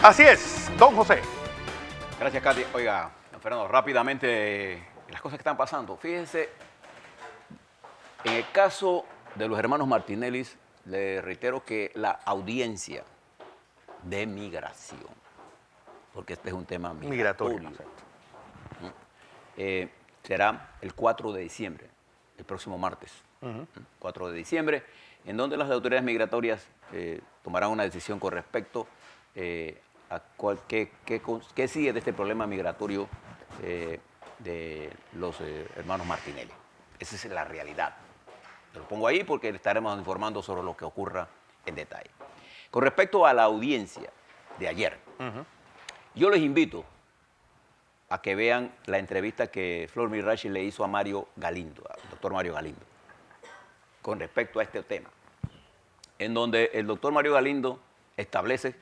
Así es, don José. Gracias, Katy. Oiga, don Fernando, rápidamente las cosas que están pasando. Fíjense, en el caso de los hermanos Martinelli, le reitero que la audiencia de migración, porque este es un tema migratorio, será el 4 de diciembre, el próximo martes, 4 de diciembre, en donde las autoridades migratorias tomarán una decisión con respecto a qué sigue de este problema migratorio de los hermanos Martinelli. Esa es la realidad. Lo pongo ahí porque le estaremos informando sobre lo que ocurra en detalle. Con respecto a la audiencia de ayer, yo les invito a que vean la entrevista que Flor Mirachi le hizo a Mario Galindo, al doctor Mario Galindo, con respecto a este tema, en donde el doctor Mario Galindo establece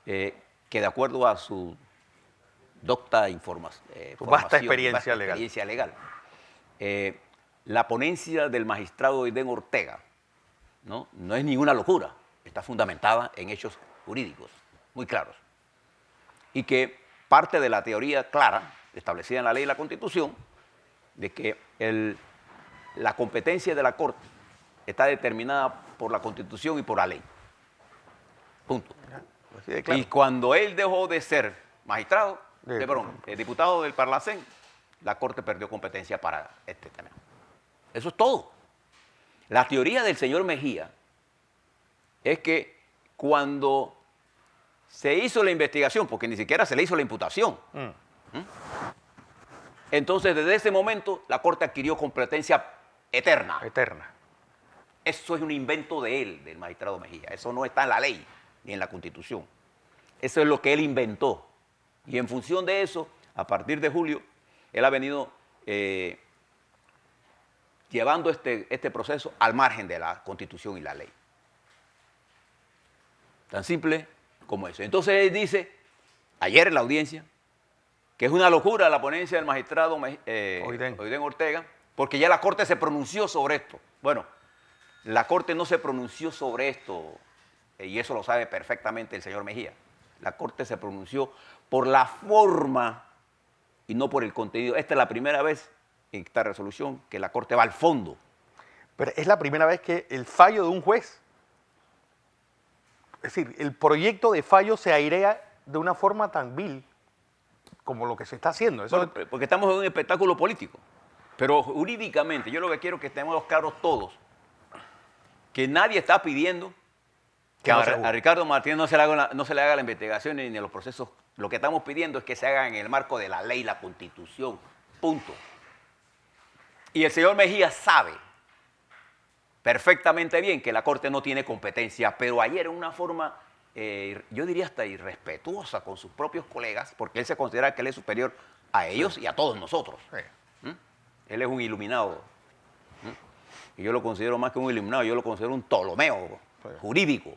que de acuerdo a su vasta experiencia legal, la ponencia del magistrado Aiden Ortega no es ninguna locura, está fundamentada en hechos jurídicos muy claros. Y que parte de la teoría clara, establecida en la ley y la Constitución, de que la competencia de la Corte está determinada por la Constitución y por la ley. Punto. Claro. Y cuando él dejó de ser magistrado, diputado del Parlacén, la Corte perdió competencia para este tema. Eso es todo. La teoría del señor Mejía es que cuando se hizo la investigación, porque ni siquiera se le hizo la imputación, entonces desde ese momento la Corte adquirió competencia eterna. Eso es un invento de él, del magistrado Mejía. Eso no está en la ley ni en la Constitución. Eso es lo que él inventó. Y en función de eso, a partir de julio, él ha venido llevando este proceso al margen de la Constitución y la ley. Tan simple como eso. Entonces él dice, ayer en la audiencia, que es una locura la ponencia del magistrado Aiden Ortega, porque ya la Corte se pronunció sobre esto. Bueno, la Corte no se pronunció sobre esto, y eso lo sabe perfectamente el señor Mejía. La Corte se pronunció por la forma y no por el contenido. Esta es la primera vez en esta resolución que la Corte va al fondo. Pero es la primera vez que el fallo de un juez, es decir, el proyecto de fallo se airea de una forma tan vil como lo que se está haciendo. Eso bueno, porque estamos en un espectáculo político. Pero jurídicamente, yo lo que quiero es que estemos claros todos, que nadie está pidiendo que a Ricardo Martínez no se le haga la investigación ni los procesos. Lo que estamos pidiendo es que se haga en el marco de la ley y la Constitución. Punto. Y el señor Mejía sabe perfectamente bien que la Corte no tiene competencia, pero ayer en una forma, yo diría hasta irrespetuosa con sus propios colegas, porque él se considera que él es superior a ellos y a todos nosotros. Él es un iluminado. Y yo lo considero más que un iluminado, yo lo considero un Ptolomeo jurídico.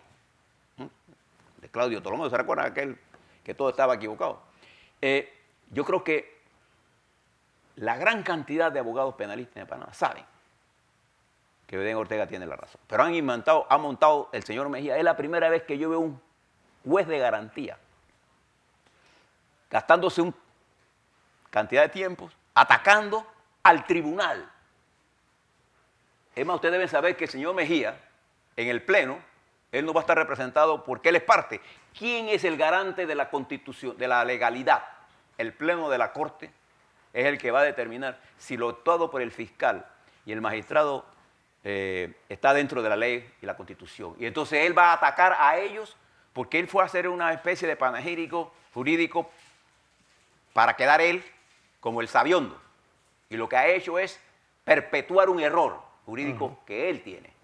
De Claudio Ptolomeo, ¿se recuerdan aquel que todo estaba equivocado? Yo creo que la gran cantidad de abogados penalistas de Panamá saben que Aiden Ortega tiene la razón. Pero ha montado el señor Mejía. Es la primera vez que yo veo un juez de garantía gastándose una cantidad de tiempos, atacando al tribunal. Es más, ustedes deben saber que el señor Mejía, en el Pleno, él no va a estar representado porque él es parte. ¿Quién es el garante de la Constitución, de la legalidad? El Pleno de la Corte es el que va a determinar si lo actuado por el fiscal y el magistrado está dentro de la ley y la Constitución. Y entonces él va a atacar a ellos porque él fue a hacer una especie de panegírico jurídico para quedar él como el sabiondo. Y lo que ha hecho es perpetuar un error jurídico que él tiene.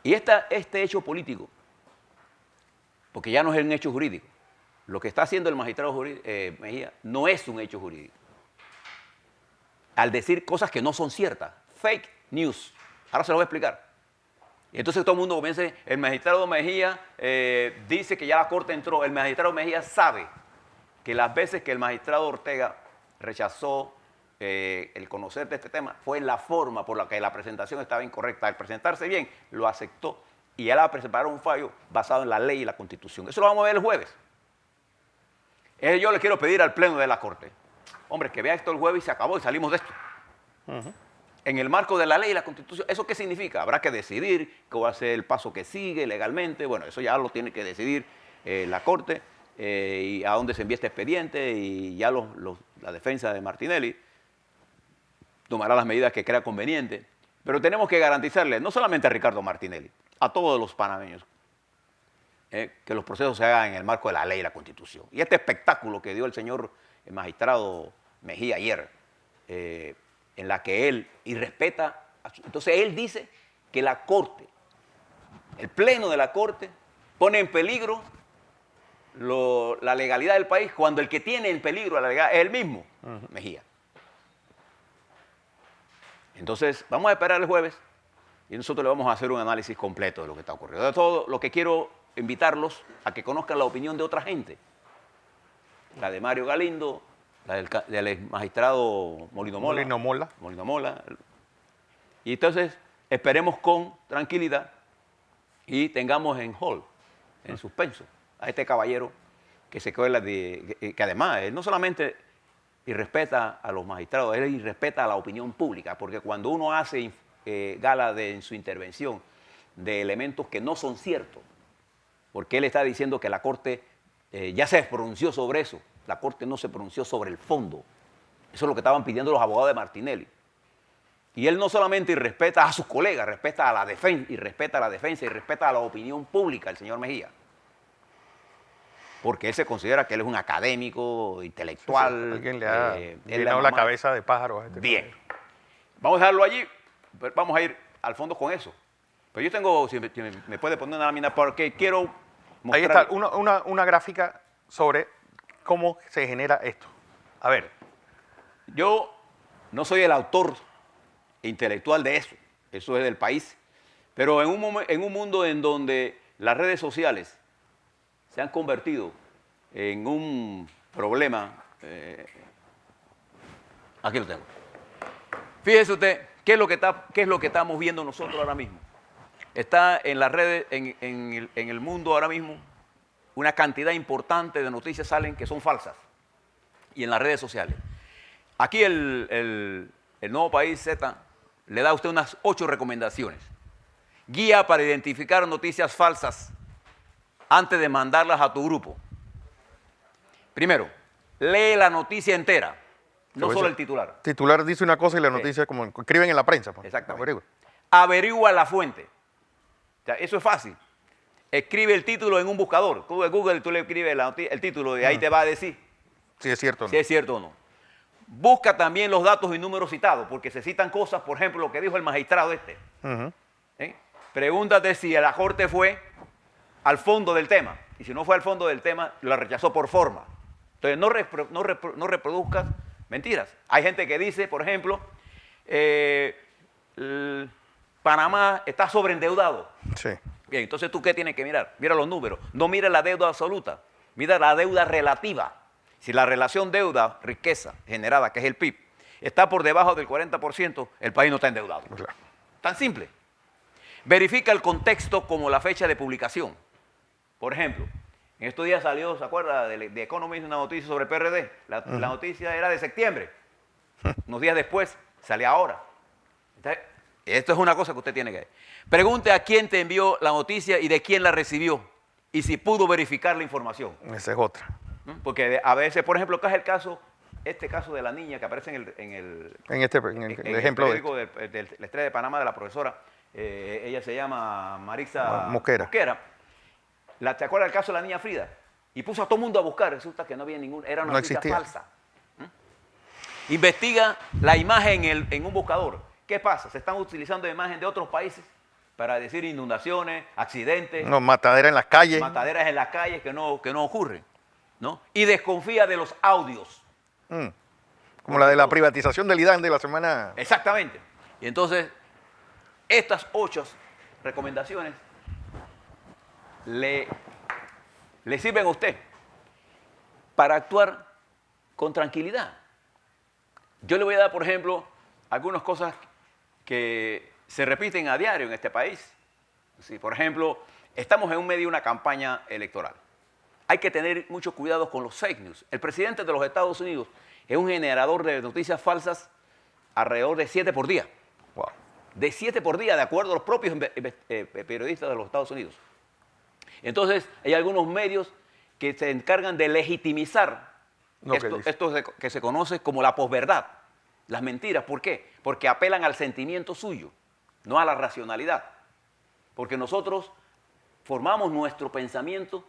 Y este hecho político, porque ya no es un hecho jurídico, lo que está haciendo el magistrado Mejía no es un hecho jurídico. Al decir cosas que no son ciertas, fake news. Ahora se lo voy a explicar. Y entonces todo el mundo comienza, el magistrado Mejía dice que ya la Corte entró. El magistrado Mejía sabe que las veces que el magistrado Ortega rechazó el conocer de este tema fue en la forma por la que la presentación estaba incorrecta. Al presentarse bien, lo aceptó y él va a preparar un fallo basado en la ley y la Constitución. Eso lo vamos a ver el jueves. Yo le quiero pedir al Pleno de la Corte, hombre, que vea esto el jueves y se acabó y salimos de esto. En el marco de la ley y la Constitución, ¿eso qué significa? Habrá que decidir cuál va a ser el paso que sigue legalmente. Bueno, eso ya lo tiene que decidir la Corte y a dónde se envía este expediente, y ya la defensa de Martinelli tomará las medidas que crea conveniente. Pero tenemos que garantizarle, no solamente a Ricardo Martinelli, a todos los panameños, que los procesos se hagan en el marco de la ley y la Constitución. Y este espectáculo que dio el señor magistrado Mejía ayer, en la que él irrespeta, entonces él dice que la Corte, el Pleno de la Corte, pone en peligro la legalidad del país, cuando el que tiene en peligro la legalidad es él mismo, Mejía. Entonces, vamos a esperar el jueves y nosotros le vamos a hacer un análisis completo de lo que está ocurriendo. De todo lo que quiero invitarlos a que conozcan la opinión de otra gente. La de Mario Galindo, la del ex magistrado Molino Mola. Y entonces, esperemos con tranquilidad y tengamos en hold, en suspenso, a este caballero que se cuela que además, él no solamente irrespeta a los magistrados, él irrespeta a la opinión pública, porque cuando uno hace gala en su intervención de elementos que no son ciertos, porque él está diciendo que la Corte ya se pronunció sobre eso, la Corte no se pronunció sobre el fondo. Eso es lo que estaban pidiendo los abogados de Martinelli. Y él no solamente irrespeta a sus colegas, respeta a la defensa, y respeta a la defensa, y respeta a la opinión pública, el señor Mejía. Porque él se considera que él es un académico, intelectual. Sí. Alguien le ha llenado la cabeza de pájaros a este bien. Vamos a dejarlo allí, vamos a ir al fondo con eso. Pero yo tengo, si me puede poner una lámina, porque quiero mostrar. Ahí está, una gráfica sobre cómo se genera esto. A ver. Yo no soy el autor intelectual de eso, eso es del país. Pero en un mundo en donde las redes sociales se han convertido en un problema. Aquí lo tengo. Fíjese usted, ¿qué es lo que estamos viendo nosotros ahora mismo? Está en las redes, en el mundo ahora mismo, una cantidad importante de noticias salen que son falsas. Y en las redes sociales. Aquí el Nuevo País Z le da a usted unas 8 recomendaciones. Guía para identificar noticias falsas antes de mandarlas a tu grupo. Primero, lee la noticia entera, no solo el titular. El titular dice una cosa y la noticia como escriben en la prensa. Pues. Exactamente. Averigua la fuente. O sea, eso es fácil. Escribe el título en un buscador. Tú de Google, tú le escribes el título y ahí te va a decir si es cierto o no. Si es cierto o no. Busca también los datos y números citados, porque se citan cosas, por ejemplo, lo que dijo el magistrado este. Pregúntate si la Corte fue al fondo del tema. Y si no fue al fondo del tema, la rechazó por forma. Entonces, no reproduzcas mentiras. Hay gente que dice, por ejemplo, Panamá está sobreendeudado. Sí. Bien, entonces, ¿tú qué tienes que mirar? Mira los números. No mira la deuda absoluta. Mira la deuda relativa. Si la relación deuda-riqueza generada, que es el PIB, está por debajo del 40%, el país no está endeudado. Claro. Tan simple. Verifica el contexto como la fecha de publicación. Por ejemplo, en estos días salió, ¿se acuerda? De Economist una noticia sobre el PRD. La noticia era de septiembre. Unos días después, sale ahora. Entonces, esto es una cosa que usted tiene que ver. Pregunte a quién te envió la noticia y de quién la recibió. Y si pudo verificar la información. Esa es otra. Porque a veces, por ejemplo, ¿qué es el caso? Este caso de la niña que aparece en el ejemplo periódico del Estrella de Panamá de la profesora. Ella se llama Marisa Mosquera. ¿Te acuerdas del caso de la niña Frida? Y puso a todo el mundo a buscar. Resulta que no había ninguna, era una noticia falsa. Investiga la imagen en un buscador. ¿Qué pasa? Se están utilizando imágenes de otros países para decir inundaciones, accidentes. No, mataderas en las calles. Mataderas en las calles que no ocurren. ¿No? Y desconfía de los audios. Como la de la privatización del IDAN de la semana. Exactamente. Y entonces, estas 8 recomendaciones le sirven a usted para actuar con tranquilidad. Yo le voy a dar, por ejemplo, algunas cosas que se repiten a diario en este país. Sí, por ejemplo, estamos en un medio de una campaña electoral. Hay que tener mucho cuidado con los fake news. El presidente de los Estados Unidos es un generador de noticias falsas alrededor de 7 por día. Wow. De 7 por día, de acuerdo a los propios periodistas de los Estados Unidos. Entonces, hay algunos medios que se encargan de legitimizar esto que se conoce como la posverdad, las mentiras. ¿Por qué? Porque apelan al sentimiento suyo, no a la racionalidad. Porque nosotros formamos nuestro pensamiento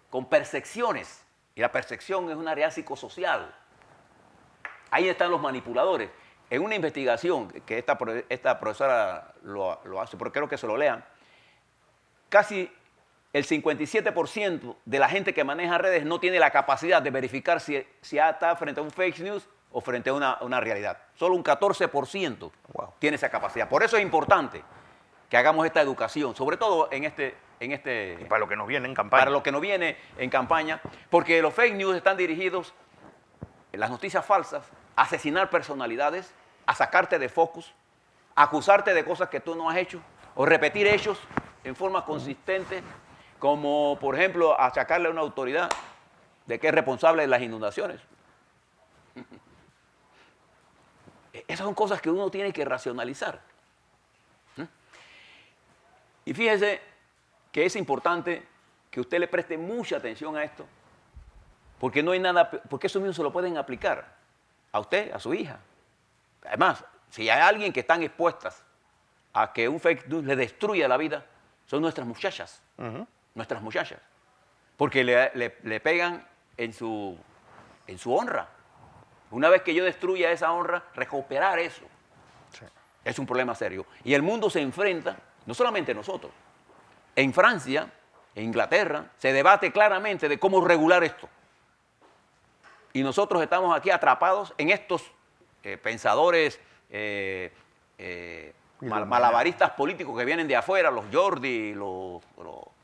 con percepciones, y la percepción es una área psicosocial. Ahí están los manipuladores. En una investigación que esta profesora lo hace, porque creo que se lo lean, casi el 57% de la gente que maneja redes no tiene la capacidad de verificar si está frente a un fake news o frente a una realidad. Solo un 14% tiene esa capacidad. Por eso es importante que hagamos esta educación, sobre todo en Y para lo que nos viene en campaña. Para lo que nos viene en campaña, porque los fake news están dirigidos, las noticias falsas, a asesinar personalidades, a sacarte de focus, a acusarte de cosas que tú no has hecho, o repetir hechos en forma consistente, como por ejemplo achacarle a una autoridad de que es responsable de las inundaciones. Esas son cosas que uno tiene que racionalizar. Y fíjese que es importante que usted le preste mucha atención a esto, porque no hay nada, porque eso mismo se lo pueden aplicar a usted, a su hija. Además, si hay alguien que están expuestas a que un fake news le destruya la vida, son nuestras muchachas. Nuestras muchachas. Porque le pegan en su honra. Una vez que yo destruya esa honra, recuperar eso es un problema serio. Y el mundo se enfrenta, no solamente nosotros, en Francia, en Inglaterra, se debate claramente de cómo regular esto. Y nosotros estamos aquí atrapados en estos pensadores malabaristas políticos que vienen de afuera, los Jordi, los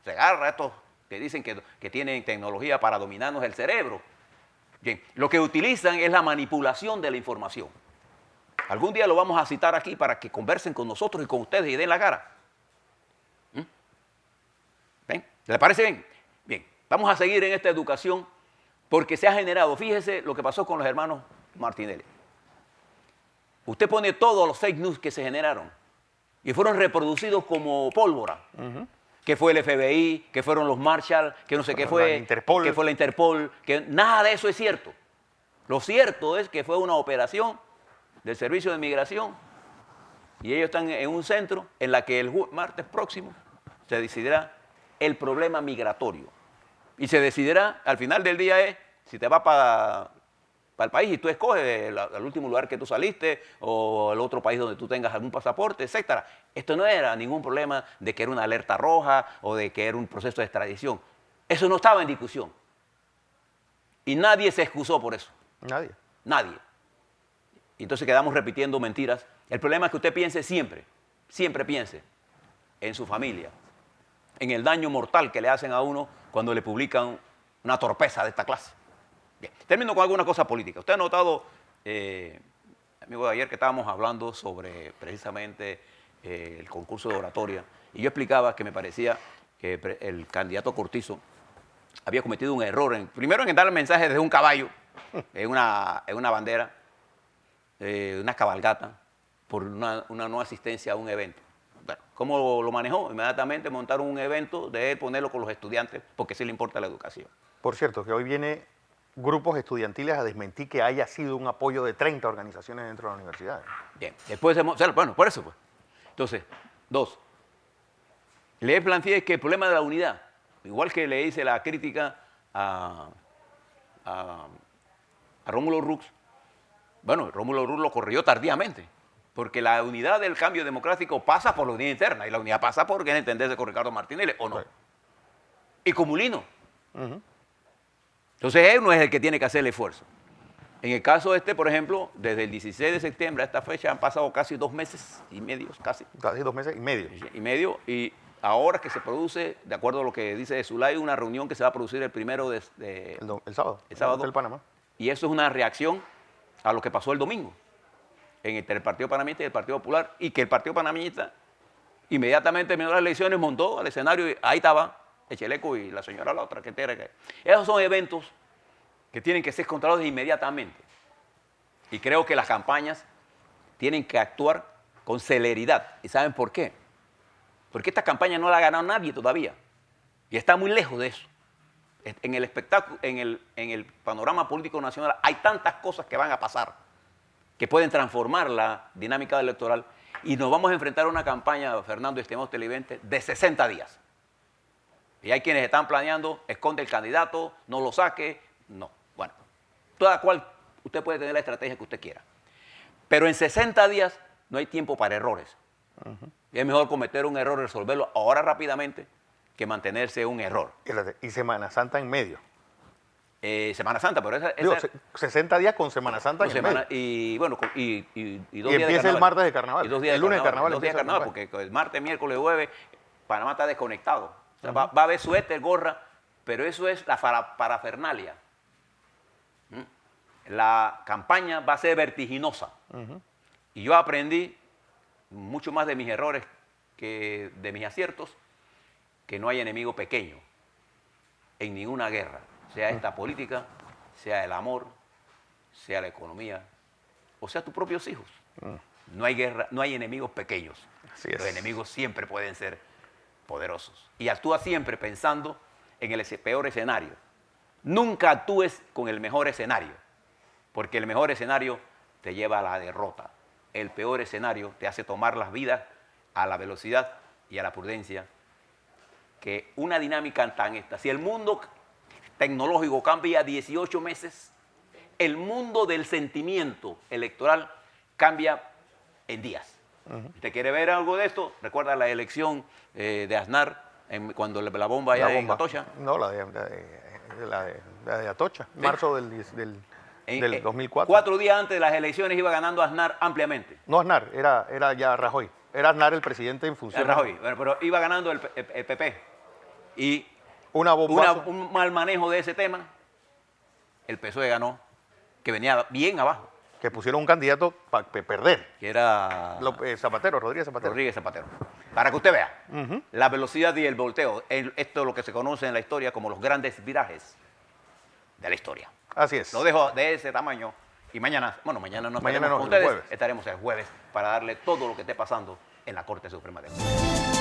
Segarra, estos que dicen que tienen tecnología para dominarnos el cerebro. Bien, lo que utilizan es la manipulación de la información. Algún día lo vamos a citar aquí para que conversen con nosotros y con ustedes y den la cara. ¿Ven? ¿Le parece bien? Bien, vamos a seguir en esta educación porque se ha generado, fíjese lo que pasó con los hermanos Martinelli. Usted pone todos los fake news que se generaron y fueron reproducidos como pólvora. Que fue el FBI, que fueron los Marshall, que no sé qué fue, que fue la Interpol, que nada de eso es cierto. Lo cierto es que fue una operación del Servicio de Migración y ellos están en un centro en la que el martes próximo se decidirá el problema migratorio. Y se decidirá, al final del día es, si te vas para el país y tú escoges el último lugar que tú saliste o el otro país donde tú tengas algún pasaporte, etc. Esto no era ningún problema de que era una alerta roja o de que era un proceso de extradición. Eso no estaba en discusión. Y nadie se excusó por eso. Nadie. Nadie. Y entonces quedamos repitiendo mentiras. El problema es que usted piense siempre, siempre piense en su familia, en el daño mortal que le hacen a uno cuando le publican una torpeza de esta clase. Bien, termino con alguna cosa política. Usted ha notado, amigo, ayer que estábamos hablando sobre precisamente el concurso de oratoria, y yo explicaba que me parecía que el candidato Cortizo había cometido un error, primero en dar el mensaje desde un caballo, en una bandera, una cabalgata, por una no asistencia a un evento. Bueno, ¿cómo lo manejó? Inmediatamente montaron un evento de él, ponerlo con los estudiantes, porque sí le importa la educación. Por cierto, que hoy viene grupos estudiantiles a desmentir que haya sido un apoyo de 30 organizaciones dentro de la universidad. Bien, después, bueno, por eso pues. Entonces, dos, le planteé que el problema de la unidad, igual que le hice la crítica a Rómulo Rux, bueno, Rómulo Rux lo corrigió tardíamente, porque la unidad del cambio democrático pasa por la unidad interna, y la unidad pasa por entenderse con Ricardo Martinelli, ¿o no? Sí. Y con Mulino. Entonces él no es el que tiene que hacer el esfuerzo. En el caso por ejemplo, desde el 16 de septiembre a esta fecha han pasado casi 2 meses y medio, casi. Casi 2 meses y medio. Y ahora que se produce, de acuerdo a lo que dice Zulay, una reunión que se va a producir el primero el sábado. El sábado. Del Panamá. Y eso es una reacción a lo que pasó el domingo entre el Partido Panameñista y el Partido Popular, y que el Partido Panameñista Inmediatamente terminó las elecciones, montó al escenario y ahí estaba Echeleco y la señora la otra. Esos son eventos que tienen que ser controlados inmediatamente. Y creo que las campañas tienen que actuar con celeridad. ¿Y saben por qué? Porque esta campaña no la ha ganado nadie todavía. Y está muy lejos de eso. En el espectáculo, en el panorama político nacional hay tantas cosas que van a pasar que pueden transformar la dinámica electoral y nos vamos a enfrentar a una campaña, Fernando, estimado televidente, de 60 días. Y hay quienes están planeando, esconde el candidato, no lo saque, no. Bueno, toda cual usted puede tener la estrategia que usted quiera. Pero en 60 días no hay tiempo para errores. Y es mejor cometer un error y resolverlo ahora rápidamente que mantenerse un error. Y Semana Santa en medio. Semana Santa, pero Digo, 60 días con Semana Santa en medio. Y bueno, y 2 días de carnaval. Empieza el martes de carnaval. Y 2 días el lunes de carnaval. 2 días de carnaval, porque el martes, miércoles, jueves, Panamá está desconectado. O sea, va a haber suéter, gorra, pero eso es la parafernalia. La campaña va a ser vertiginosa. Y yo aprendí mucho más de mis errores que de mis aciertos, que no hay enemigo pequeño en ninguna guerra, sea esta política, sea el amor, sea la economía, o sea tus propios hijos. No hay guerra, no hay enemigos pequeños. Los enemigos siempre pueden ser poderosos. Y actúa siempre pensando en el peor escenario. Nunca actúes con el mejor escenario, porque el mejor escenario te lleva a la derrota. El peor escenario te hace tomar las vidas a la velocidad y a la prudencia que una dinámica tan esta. Si el mundo tecnológico cambia 18 meses, el mundo del sentimiento electoral cambia en días. ¿Usted quiere ver algo de esto? ¿Recuerda la elección de Aznar cuando la bomba allá en Atocha? No, la de Atocha, ¿sí? Marzo del 2004. 4 días antes de las elecciones iba ganando Aznar ampliamente. No Aznar, era ya Rajoy. Era Aznar el presidente en función. Rajoy, pero iba ganando el PP. Y un mal manejo de ese tema, el PSOE ganó, que venía bien abajo. Que pusieron un candidato para perder. Que era... Rodríguez Zapatero. Para que usted vea, la velocidad y el volteo. Esto es lo que se conoce en la historia como los grandes virajes de la historia. Así es. Lo dejo de ese tamaño. Y mañana, mañana no estaremos con ustedes, estaremos el jueves para darle todo lo que esté pasando en la Corte Suprema de Justicia.